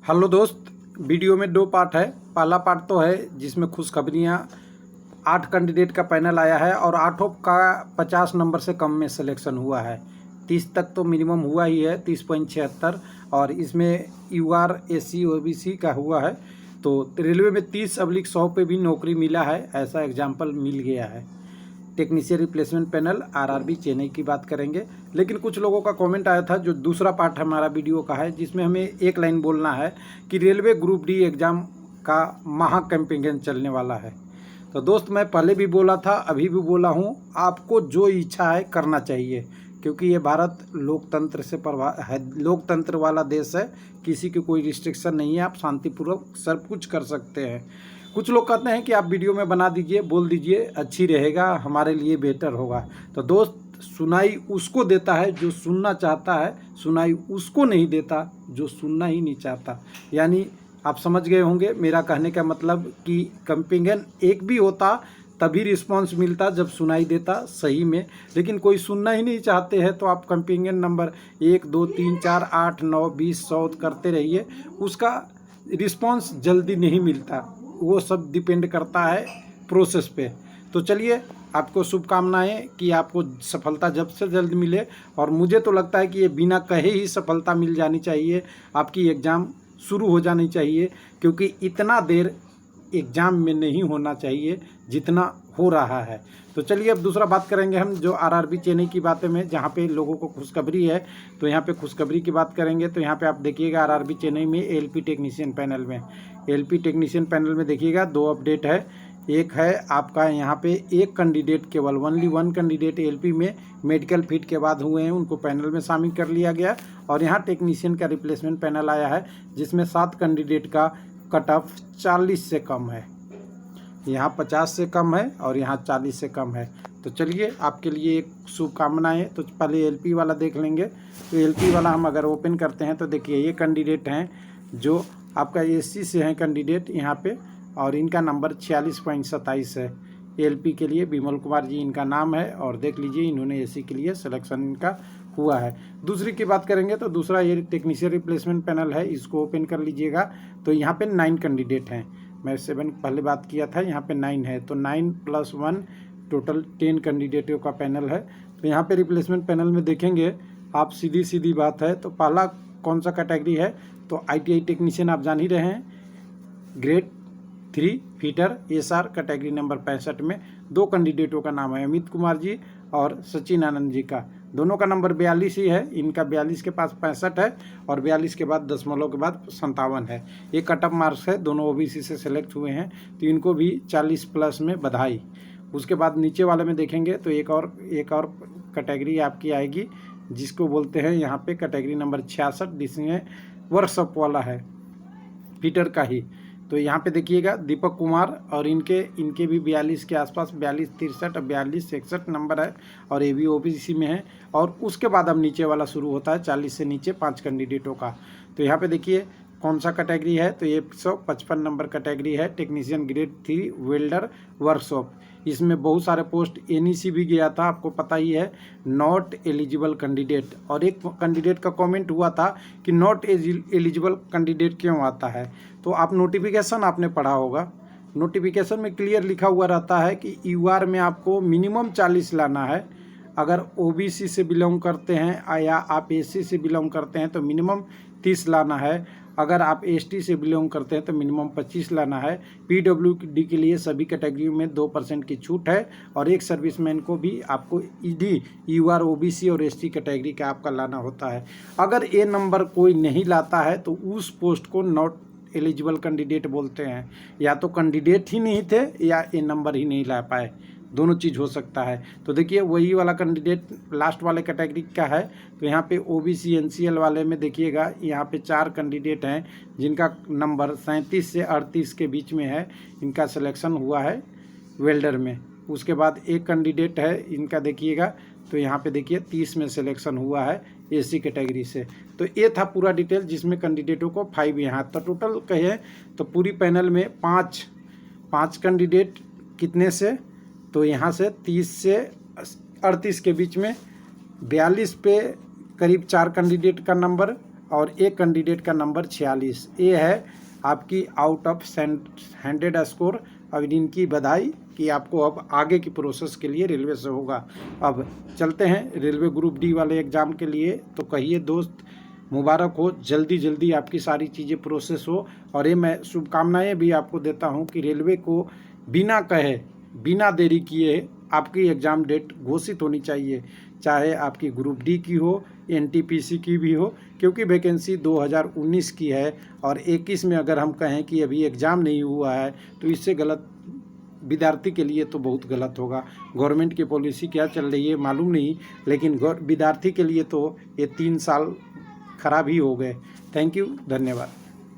Hello दोस्त, video में दो पार्ट है। पहला पार्ट तो है जिसमें खुशखबरियाँ 8 कैंडिडेट का पैनल आया है और आठों का 50 नंबर से कम में सिलेक्शन हुआ है। 30 तक तो मिनिमम हुआ ही है, 30.76, और इसमें UR SC OBC का हुआ है। तो रेलवे में 30/100 पे भी नौकरी मिला है, ऐसा एग्जाम्पल मिल गया है। Technician replacement panel RRB Chennai की बात करेंगे। लेकिन कुछ लोगों का कमेंट आया था, जो दूसरा पार्ट हमारा वीडियो का है, जिसमें हमें एक लाइन बोलना है कि रेलवे ग्रुप डी एग्ज़ाम का महा कैंपेन चलने वाला है। तो दोस्त, मैं पहले भी बोला था, अभी भी बोला हूँ, आपको जो इच्छा है करना चाहिए, क्योंकि ये भारत लोकतंत्र से है, लोकतंत्र वाला देश है। किसी की कोई रिस्ट्रिक्शन नहीं है, आप शांतिपूर्वक सब कुछ कर सकते हैं। कुछ लोग कहते हैं कि आप वीडियो में बना दीजिए, बोल दीजिए, अच्छी रहेगा, हमारे लिए बेहतर होगा। तो दोस्त, सुनाई उसको देता है जो सुनना चाहता है, सुनाई उसको नहीं देता जो सुनना ही नहीं चाहता। यानी आप समझ गए होंगे मेरा कहने का मतलब कि कैंपेन एक भी होता तभी रिस्पांस मिलता जब सुनाई देता सही में। लेकिन कोई सुनना ही नहीं चाहते हैं, तो आप कैंपेन नंबर 1 2 3 4 8 9 20 100 करते रहिए, उसका रिस्पांस जल्दी नहीं मिलता। वो सब डिपेंड करता है प्रोसेस पे। तो चलिए, आपको शुभकामनाएं कि आपको सफलता जल्द से जल्द मिले। और मुझे तो लगता है कि ये बिना कहे ही सफलता मिल जानी चाहिए, आपकी एग्ज़ाम शुरू हो जानी चाहिए, क्योंकि इतना देर एग्ज़ाम में नहीं होना चाहिए जितना हो रहा है। तो चलिए, अब दूसरा बात करेंगे हम, जो RRB चेन्नई की बातें में, जहाँ पे लोगों को खुशखबरी है। तो यहाँ पे खुशखबरी की बात करेंगे, तो यहाँ पे आप देखिएगा RRB चेन्नई में LP टेक्नीशियन पैनल में, LP टेक्नीशियन पैनल में देखिएगा 2 अपडेट है। एक है आपका यहाँ पे एक कैंडिडेट, केवल ओनली 1 कैंडिडेट LP में मेडिकल फिट के बाद हुए हैं, उनको पैनल में शामिल कर लिया गया। और यहाँ टेक्नीशियन का रिप्लेसमेंट पैनल आया है, जिसमें 7 कैंडिडेट का कट ऑफ 40 से कम है। यहाँ 50 से कम है और यहाँ 40 से कम है। तो चलिए, आपके लिए एक शुभकामनाएं। तो पहले LP वाला देख लेंगे। तो LP वाला हम अगर ओपन करते हैं तो देखिए, ये कैंडिडेट हैं जो आपका SC से हैं कैंडिडेट यहाँ पे, और इनका नंबर 46.27 है। LP के लिए विमल कुमार जी इनका नाम है, और देख लीजिए इन्होंने SC के लिए सिलेक्शन इनका हुआ है। दूसरी की बात करेंगे तो दूसरा ये टेक्नीशियन रिप्लेसमेंट पैनल है, इसको ओपन कर लीजिएगा। तो यहाँ पे 9 कैंडिडेट हैं, मैं 7 पहले बात किया था, यहाँ पे 9 है। तो 9 + 1 टोटल 10 कैंडिडेटों का पैनल है। तो यहाँ पे रिप्लेसमेंट पैनल में देखेंगे आप, सीधी बात है। तो पहला कौन सा कैटेगरी है, तो ITI टेक्नीशियन आप जान ही रहे हैं, grade 3 fitter SR category number 65 में 2 कैंडिडेटों का नाम है, अमित कुमार जी और सचिन आनंद जी का। दोनों का नंबर 42 ही है, इनका 42 के पास 65 है, और 42 के बाद दशमलव के बाद 57 है। ये कट ऑफ मार्क्स है, दोनों OBC से सेलेक्ट हुए हैं, तो इनको भी 40+ में बधाई। उसके बाद नीचे वाले में देखेंगे तो एक और कैटेगरी आपकी आएगी, जिसको बोलते हैं यहाँ पे कैटेगरी नंबर 66, जिसमें वर्कशॉप वाला है, फीटर का ही। तो यहाँ पे देखिएगा दीपक कुमार, और इनके भी 42 के आसपास, 42 63 और 42 61 नंबर है, और ये भी OBC में है। और उसके बाद अब नीचे वाला शुरू होता है 40 से नीचे 5 कैंडिडेटों का। तो यहाँ पे देखिए कौन सा कैटेगरी है, तो ये 155 नंबर कैटेगरी है, टेक्नीशियन ग्रेड 3 वेल्डर वर्कशॉप। इसमें बहुत सारे पोस्ट NEC भी गया था, आपको पता ही है, नॉट एलिजिबल कैंडिडेट। और एक कैंडिडेट का कमेंट हुआ था कि नॉट एलिजिबल कैंडिडेट क्यों आता है। तो आप नोटिफिकेशन आपने पढ़ा होगा, नोटिफिकेशन में क्लियर लिखा हुआ रहता है कि UR में आपको मिनिमम 40 लाना है। अगर OBC से बिलोंग करते हैं या आप SC से बिलोंग करते हैं तो मिनिमम 30 लाना है। अगर आप ST से बिलोंग करते हैं तो मिनिमम 25 लाना है। PWD के लिए सभी कैटेगरी में 2% की छूट है, और एक सर्विसमैन को भी आपको ED UR OBC और ST कैटेगरी का आपका लाना होता है। अगर ये नंबर कोई नहीं लाता है तो उस पोस्ट को नॉट एलिजिबल कैंडिडेट बोलते हैं, या तो कैंडिडेट ही नहीं थे या ये नंबर ही नहीं ला पाए, दोनों चीज़ हो सकता है। तो देखिए, वही वाला कैंडिडेट लास्ट वाले कैटेगरी का है। तो यहाँ पे OBC NCL वाले में देखिएगा, यहाँ पे 4 कैंडिडेट हैं जिनका नंबर 37 से 38 के बीच में है, इनका सिलेक्शन हुआ है वेल्डर में। उसके बाद एक कैंडिडेट है, इनका देखिएगा, तो यहाँ पे देखिए 30 में सिलेक्शन हुआ है SC कैटेगरी से। तो ये था पूरा डिटेल, जिसमें कैंडिडेटों को 5 यहाँ, तो टोटल कहें तो पूरी पैनल में 5 कैंडिडेट कितने से, तो यहाँ से 30 से 38 के बीच में, 42 पे करीब 4 कैंडिडेट का नंबर, और एक कैंडिडेट का नंबर 46। ये है आपकी आउट ऑफ 100 स्कोर। अब इनकी बधाई कि आपको अब आगे की प्रोसेस के लिए रेलवे से होगा। अब चलते हैं रेलवे ग्रुप डी वाले एग्ज़ाम के लिए। तो कहिए दोस्त, मुबारक हो, जल्दी जल्दी आपकी सारी चीज़ें प्रोसेस हो। और ये मैं शुभकामनाएं भी आपको देता हूं कि रेलवे को बिना कहे, बिना देरी किए आपकी एग्ज़ाम डेट घोषित होनी चाहिए, चाहे आपकी ग्रुप डी की हो, एनटीपीसी की भी हो, क्योंकि वैकेंसी 2019 की है और 21 में अगर हम कहें कि अभी एग्ज़ाम नहीं हुआ है तो इससे गलत विद्यार्थी के लिए तो बहुत गलत होगा। गवर्नमेंट की पॉलिसी क्या चल रही है मालूम नहीं, लेकिन विद्यार्थी के लिए तो ये 3 साल खराब ही हो गए। थैंक यू, धन्यवाद।